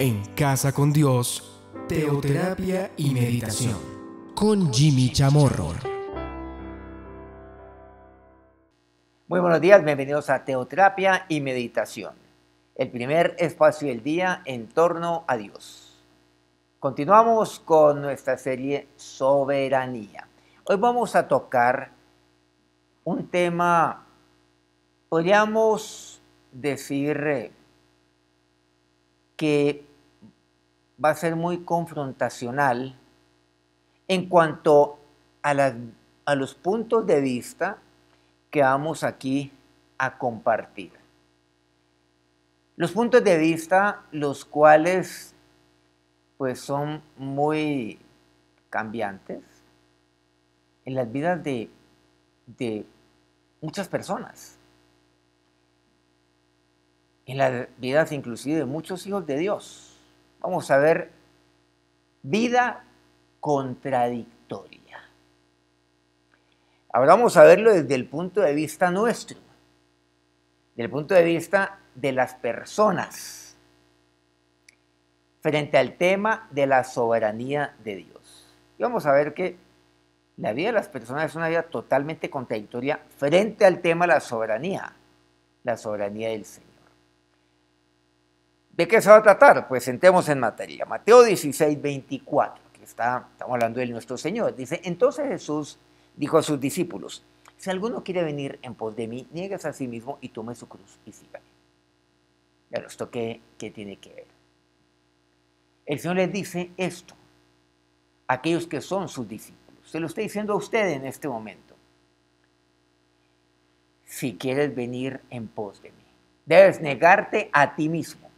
En Casa con Dios, teoterapia y meditación, con Jimmy Chamorro. Muy buenos días, bienvenidos a Teoterapia y Meditación, el primer espacio del día en torno a Dios. Continuamos con nuestra serie Soberanía. Hoy vamos a tocar un tema, podríamos decir que va a ser muy confrontacional en cuanto a los puntos de vista que vamos aquí a compartir. Los puntos de vista, los cuales pues son muy cambiantes en las vidas de muchas personas, en las vidas inclusive de muchos hijos de Dios. Vamos a ver vida contradictoria. Ahora vamos a verlo desde el punto de vista nuestro, desde el punto de vista de las personas, frente al tema de la soberanía de Dios. Y vamos a ver que la vida de las personas es una vida totalmente contradictoria frente al tema de la soberanía del Señor. ¿De qué se va a tratar? Pues entremos en materia. Mateo 16, 24, que estamos hablando de nuestro Señor. Dice, entonces Jesús dijo a sus discípulos, si alguno quiere venir en pos de mí, nieguese a sí mismo y tome su cruz y sígame. Pero esto ¿qué tiene que ver? El Señor les dice esto a aquellos que son sus discípulos. Se lo estoy diciendo a usted en este momento. Si quieres venir en pos de mí, debes negarte a ti mismo.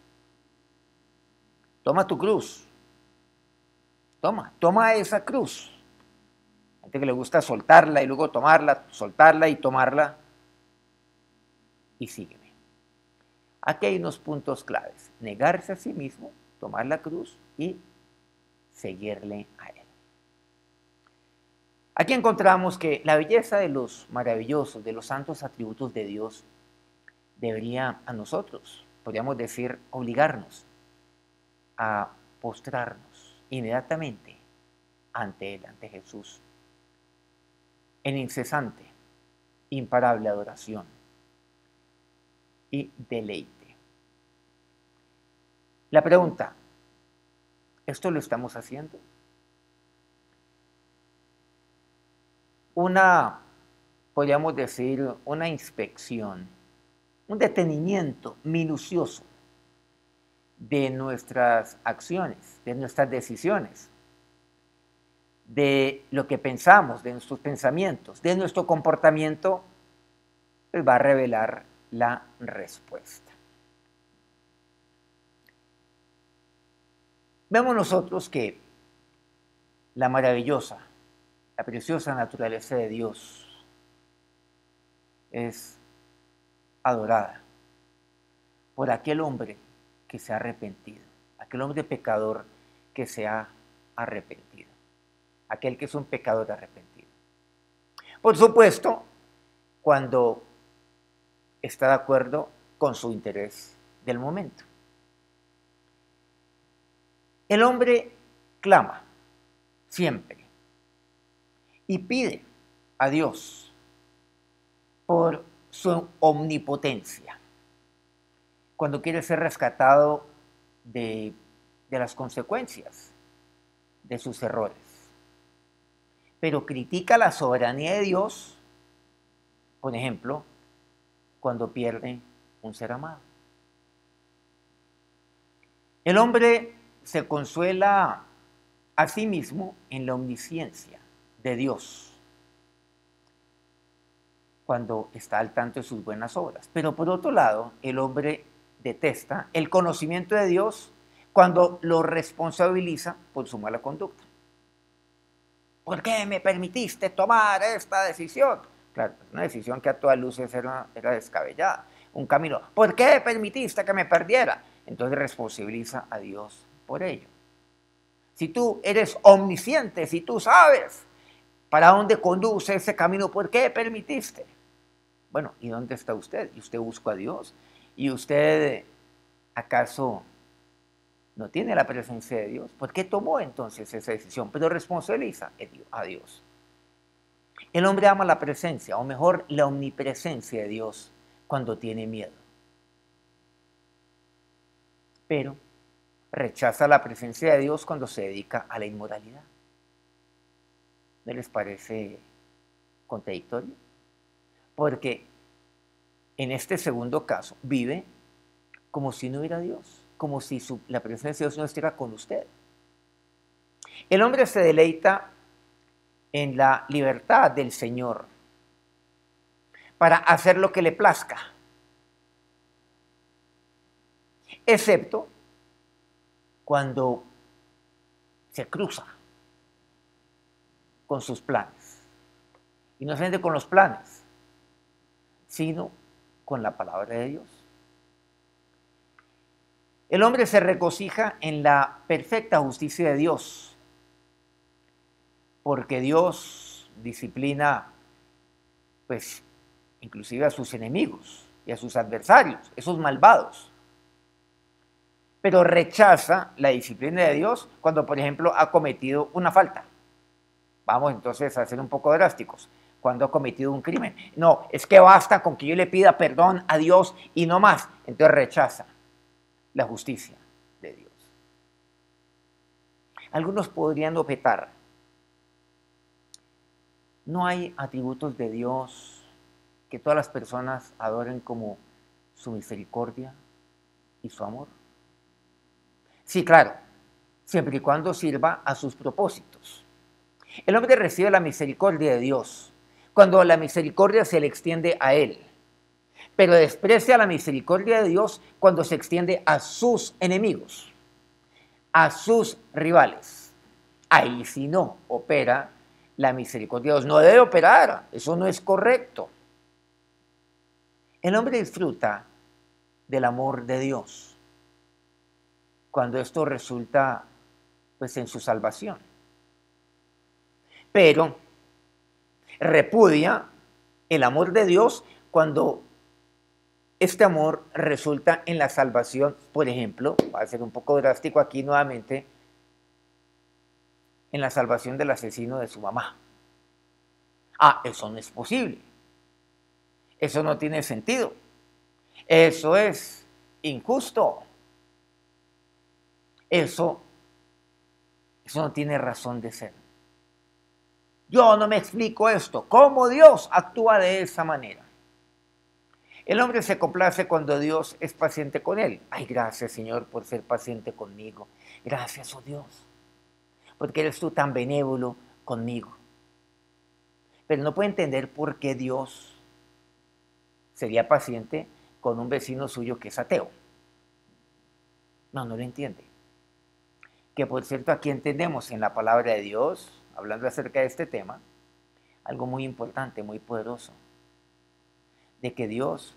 Toma tu cruz. Toma esa cruz. Hay gente que le gusta soltarla y luego tomarla, soltarla y tomarla. Y sígueme. Aquí hay unos puntos claves. Negarse a sí mismo, tomar la cruz y seguirle a Él. Aquí encontramos que la belleza de los maravillosos, de los santos atributos de Dios, debería a nosotros, podríamos decir, obligarnos a postrarnos inmediatamente ante Él, ante Jesús, en incesante, imparable adoración y deleite. La pregunta, ¿esto lo estamos haciendo? Podríamos decir, una inspección, un detenimiento minucioso de nuestras acciones, de nuestras decisiones, de lo que pensamos, de nuestros pensamientos, de nuestro comportamiento, pues va a revelar la respuesta. Vemos nosotros que la maravillosa, la preciosa naturaleza de Dios es adorada por aquel hombre que se ha arrepentido, aquel hombre pecador que se ha arrepentido, aquel que es un pecador arrepentido. Por supuesto, cuando está de acuerdo con su interés del momento. El hombre clama siempre y pide a Dios por su omnipotencia, cuando quiere ser rescatado de las consecuencias de sus errores. Pero critica la soberanía de Dios, por ejemplo, cuando pierde un ser amado. El hombre se consuela a sí mismo en la omnisciencia de Dios, cuando está al tanto de sus buenas obras. Pero por otro lado, el hombre detesta el conocimiento de Dios cuando lo responsabiliza por su mala conducta. ¿Por qué me permitiste tomar esta decisión? Claro, una decisión que a todas luces era descabellada. Un camino. ¿Por qué permitiste que me perdiera? Entonces responsabiliza a Dios por ello. Si tú eres omnisciente, si tú sabes para dónde conduce ese camino, ¿por qué permitiste? Bueno, ¿y dónde está usted? ¿Y usted busca a Dios? ¿Y usted acaso no tiene la presencia de Dios, ¿por qué tomó entonces esa decisión? Pero responsabiliza a Dios. El hombre ama la presencia, o mejor, la omnipresencia de Dios cuando tiene miedo. Pero rechaza la presencia de Dios cuando se dedica a la inmoralidad. ¿No les parece contradictorio? Porque en este segundo caso vive como si no hubiera Dios, como si la presencia de Dios no estuviera con usted. El hombre se deleita en la libertad del Señor para hacer lo que le plazca, excepto cuando se cruza con sus planes. Y no solamente con los planes, sino con la palabra de Dios. El hombre se regocija en la perfecta justicia de Dios, porque Dios disciplina, pues, inclusive a sus enemigos y a sus adversarios, esos malvados. Pero rechaza la disciplina de Dios cuando, por ejemplo, ha cometido una falta. Vamos entonces a ser un poco drásticos. Cuando ha cometido un crimen. No, es que basta con que yo le pida perdón a Dios y no más. Entonces rechaza la justicia de Dios. Algunos podrían objetar, ¿no hay atributos de Dios que todas las personas adoren como su misericordia y su amor? Sí, claro, siempre y cuando sirva a sus propósitos. El hombre recibe la misericordia de Dios cuando la misericordia se le extiende a él, pero desprecia la misericordia de Dios cuando se extiende a sus enemigos, a sus rivales. Ahí sí no opera la misericordia de Dios. No debe operar, eso no es correcto. El hombre disfruta del amor de Dios cuando esto resulta, pues, en su salvación. Pero repudia el amor de Dios cuando este amor resulta en la salvación, por ejemplo, va a ser un poco drástico aquí nuevamente, en la salvación del asesino de su mamá. Ah, eso no es posible. Eso no tiene sentido. Eso es injusto. Eso no tiene razón de ser. Yo no me explico esto. ¿Cómo Dios actúa de esa manera? El hombre se complace cuando Dios es paciente con él. Ay, gracias, Señor, por ser paciente conmigo. Gracias, oh Dios, porque eres tú tan benévolo conmigo. Pero no puede entender por qué Dios sería paciente con un vecino suyo que es ateo. No lo entiende. Que por cierto, aquí entendemos en la palabra de Dios, hablando acerca de este tema, algo muy importante, muy poderoso, de que Dios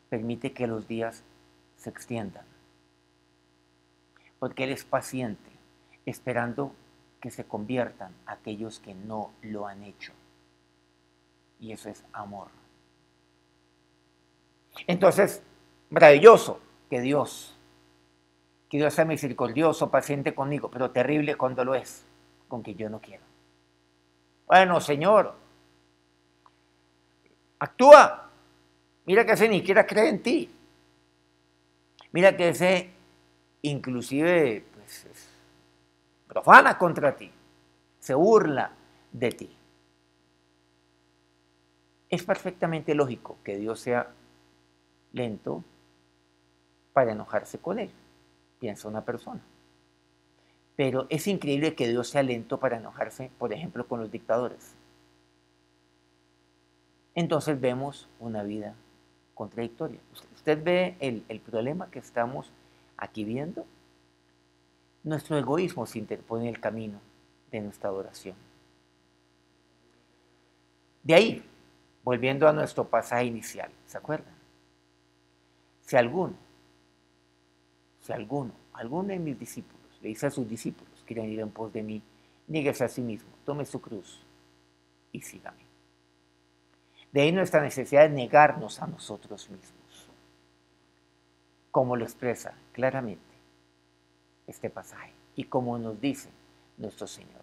permite que los días se extiendan, porque Él es paciente, esperando que se conviertan aquellos que no lo han hecho, y eso es amor. Entonces, maravilloso que Dios sea misericordioso, paciente conmigo, pero terrible cuando lo es, con que yo no quiero. Bueno, Señor, actúa. Mira que ese ni siquiera cree en ti. Mira que ese inclusive, pues, profana contra ti. Se burla de ti. Es perfectamente lógico que Dios sea lento para enojarse con él, piensa una persona. Pero es increíble que Dios sea lento para enojarse, por ejemplo, con los dictadores. Entonces vemos una vida contradictoria. ¿Usted ve el problema que estamos aquí viendo? Nuestro egoísmo se interpone en el camino de nuestra adoración. De ahí, volviendo a nuestro pasaje inicial, ¿se acuerdan? Si alguno de mis discípulos le dice a sus discípulos, quieren ir en pos de mí, níguese a sí mismo, tome su cruz y sígame. De ahí nuestra necesidad de negarnos a nosotros mismos, como lo expresa claramente este pasaje. Y como nos dice nuestro Señor,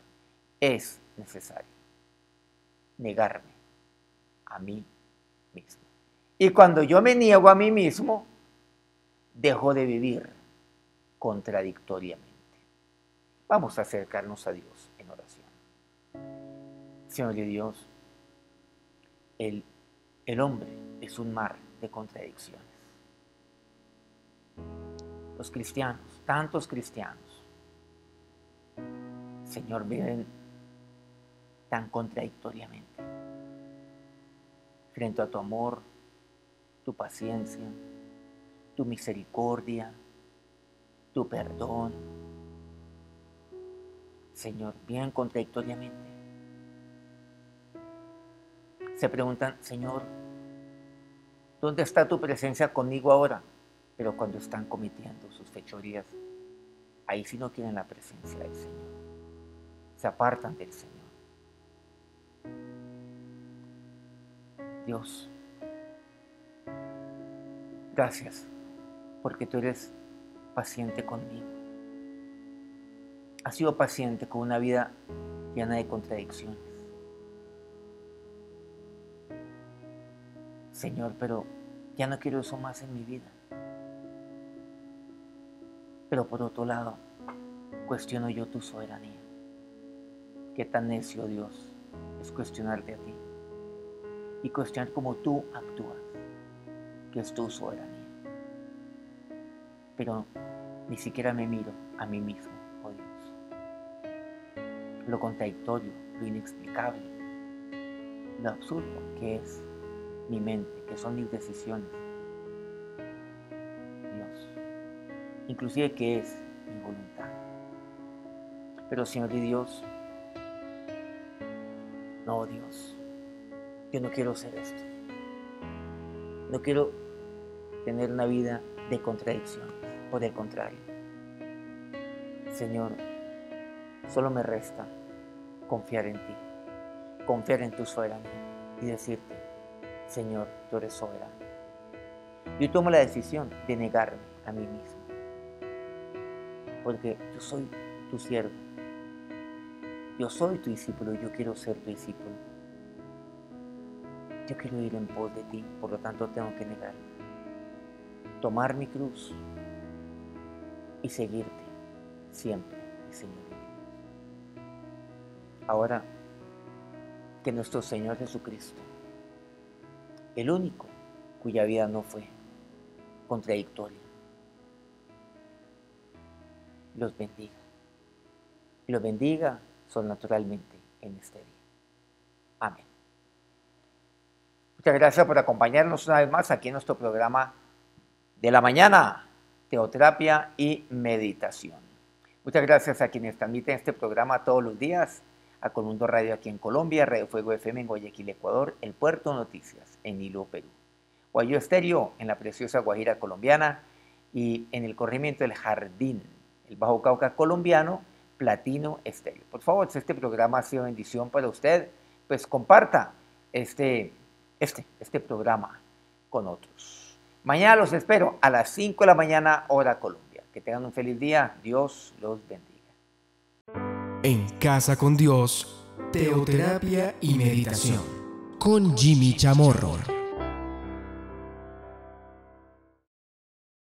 es necesario negarme a mí mismo. Y cuando yo me niego a mí mismo, dejo de vivir contradictoriamente. Vamos a acercarnos a Dios en oración. Señor de Dios, el hombre es un mar de contradicciones. Los cristianos, tantos cristianos, Señor, viven tan contradictoriamente frente a tu amor, tu paciencia, tu misericordia, tu perdón. Señor, bien contradictoriamente. Se preguntan, Señor, ¿dónde está tu presencia conmigo ahora? Pero cuando están cometiendo sus fechorías, ahí sí no quieren la presencia del Señor. Se apartan del Señor. Dios, gracias, porque tú eres paciente conmigo. Has sido paciente con una vida llena de contradicciones. Señor, pero ya no quiero eso más en mi vida. Pero por otro lado, cuestiono yo tu soberanía. Qué tan necio, Dios, es cuestionarte a ti y cuestionar cómo tú actúas, que es tu soberanía. Pero ni siquiera me miro a mí mismo, oh Dios. Lo contradictorio, lo inexplicable, lo absurdo que es mi mente, que son mis decisiones. Dios, inclusive que es mi voluntad. Pero Señor y Dios, no, Dios, yo no quiero ser esto. No quiero tener una vida de contradicciones. Por el contrario, Señor, solo me resta confiar en ti, confiar en tu soberanía y decirte, Señor, tú eres soberano. Yo tomo la decisión de negarme a mí mismo, porque yo soy tu siervo, yo soy tu discípulo, yo quiero ser tu discípulo. Yo quiero ir en pos de ti, por lo tanto tengo que negarme, tomar mi cruz y seguirte siempre, Señor. Ahora que nuestro Señor Jesucristo, el único cuya vida no fue contradictoria, los bendiga. Y los bendiga sobrenaturalmente en este día. Amén. Muchas gracias por acompañarnos una vez más aquí en nuestro programa de la mañana, Teoterapia y Meditación. Muchas gracias a quienes transmiten este programa todos los días, a Colmundo Radio aquí en Colombia, Radio Fuego FM en Guayaquil, Ecuador, El Puerto Noticias en Hilo, Perú, Guayó Estéreo en la preciosa Guajira colombiana y en el corregimiento del Jardín, el Bajo Cauca colombiano, Platino Estéreo. Por favor, si este programa ha sido bendición para usted, pues comparta este programa con otros. Mañana los espero a las 5 de la mañana, hora Colombia. Que tengan un feliz día. Dios los bendiga. En Casa con Dios, Teoterapia y Meditación, con Jimmy Chamorro.